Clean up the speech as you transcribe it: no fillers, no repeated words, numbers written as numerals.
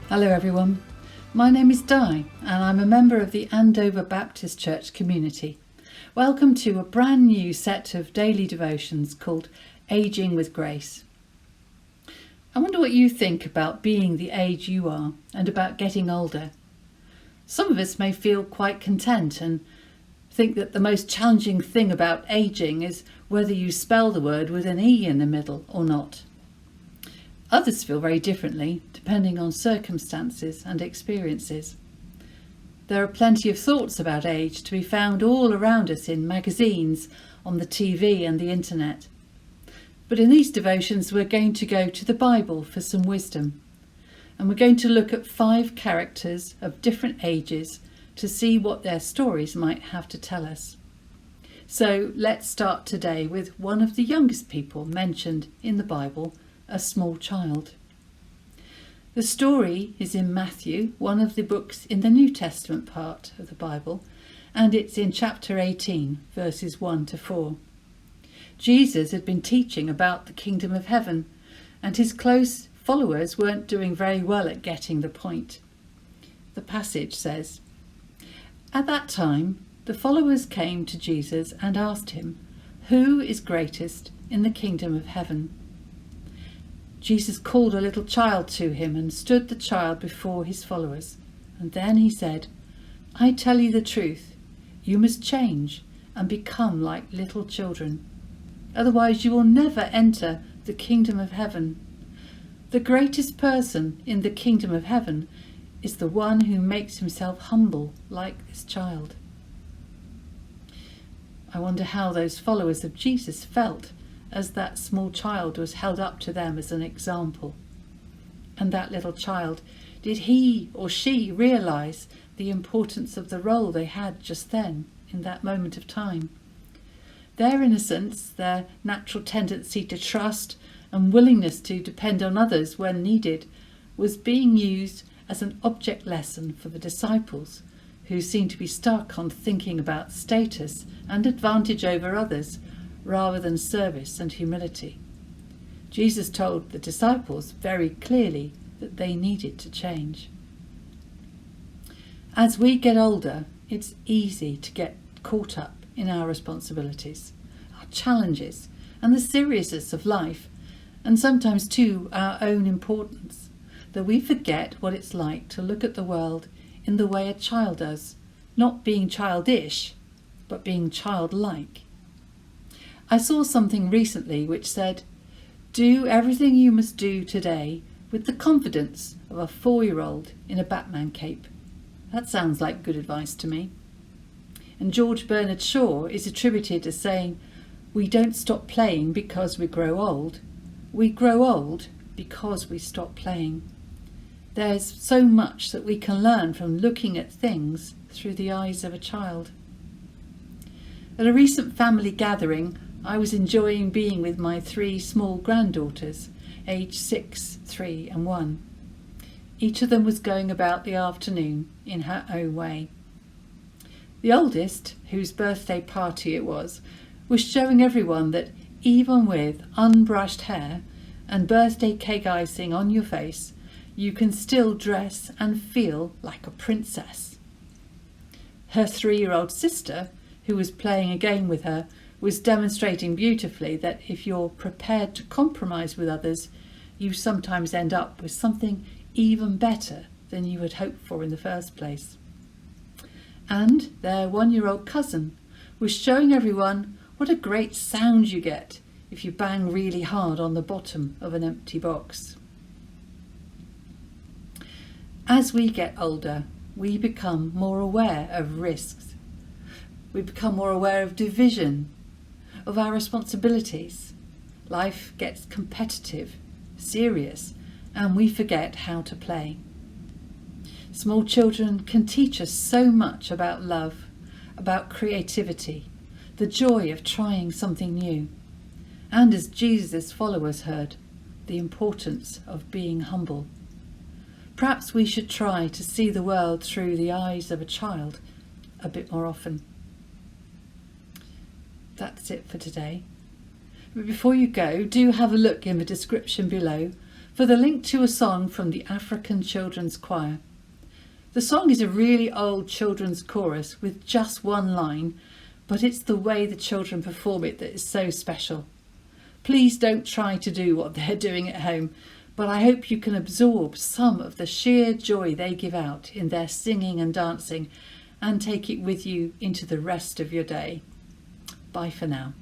Hello everyone, my name is Di and I'm a member of the Andover Baptist Church community. Welcome to a brand new set of daily devotions called Aging with Grace. I wonder what you think about being the age you are and about getting older. Some of us may feel quite content and think that the most challenging thing about aging is whether you spell the word with an E in the middle or not. Others feel very differently, depending on circumstances and experiences. There are plenty of thoughts about age to be found all around us in magazines, on the TV and the internet. But in these devotions we're going to go to the Bible for some wisdom. And we're going to look at 5 characters of different ages to see what their stories might have to tell us. So let's start today with one of the youngest people mentioned in the Bible, a small child. The story is in Matthew, one of the books in the New Testament part of the Bible, and it's in chapter 18, verses 1 to 4. Jesus had been teaching about the kingdom of heaven, and his close followers weren't doing very well at getting the point. The passage says, "At that time, the followers came to Jesus and asked him, 'Who is greatest in the kingdom of heaven?' Jesus called a little child to him and stood the child before his followers. And then he said, 'I tell you the truth, you must change and become like little children. Otherwise you will never enter the kingdom of heaven. The greatest person in the kingdom of heaven is the one who makes himself humble like this child.'" I wonder how those followers of Jesus felt as that small child was held up to them as an example. And that little child, did he or she realise the importance of the role they had just then, in that moment of time? Their innocence, their natural tendency to trust and willingness to depend on others when needed, was being used as an object lesson for the disciples, who seemed to be stuck on thinking about status and advantage over others, rather than service and humility. Jesus told the disciples very clearly that they needed to change. As we get older, it's easy to get caught up in our responsibilities, our challenges, and the seriousness of life, and sometimes too our own importance, that we forget what it's like to look at the world in the way a child does, not being childish, but being childlike. I saw something recently which said, "Do everything you must do today with the confidence of a 4-year-old in a Batman cape." That sounds like good advice to me. And George Bernard Shaw is attributed as saying, "We don't stop playing because we grow old. We grow old because we stop playing." There's so much that we can learn from looking at things through the eyes of a child. At a recent family gathering, I was enjoying being with my 3 small granddaughters, aged 6, 3 and 1. Each of them was going about the afternoon in her own way. The oldest, whose birthday party it was showing everyone that even with unbrushed hair and birthday cake icing on your face, you can still dress and feel like a princess. Her 3-year-old sister, who was playing a game with her, was demonstrating beautifully that if you're prepared to compromise with others, you sometimes end up with something even better than you had hoped for in the first place. And their 1-year-old cousin was showing everyone what a great sound you get if you bang really hard on the bottom of an empty box. As we get older, we become more aware of risks. We become more aware of division, of our responsibilities. Life gets competitive, serious, and we forget how to play. Small children can teach us so much about love, about creativity, the joy of trying something new, and as Jesus' followers heard, the importance of being humble. Perhaps we should try to see the world through the eyes of a child a bit more often. That's it for today. But before you go, do have a look in the description below for the link to a song from the African Children's Choir. The song is a really old children's chorus with just one line, but it's the way the children perform it that is so special. Please don't try to do what they're doing at home, but I hope you can absorb some of the sheer joy they give out in their singing and dancing and take it with you into the rest of your day. Bye for now.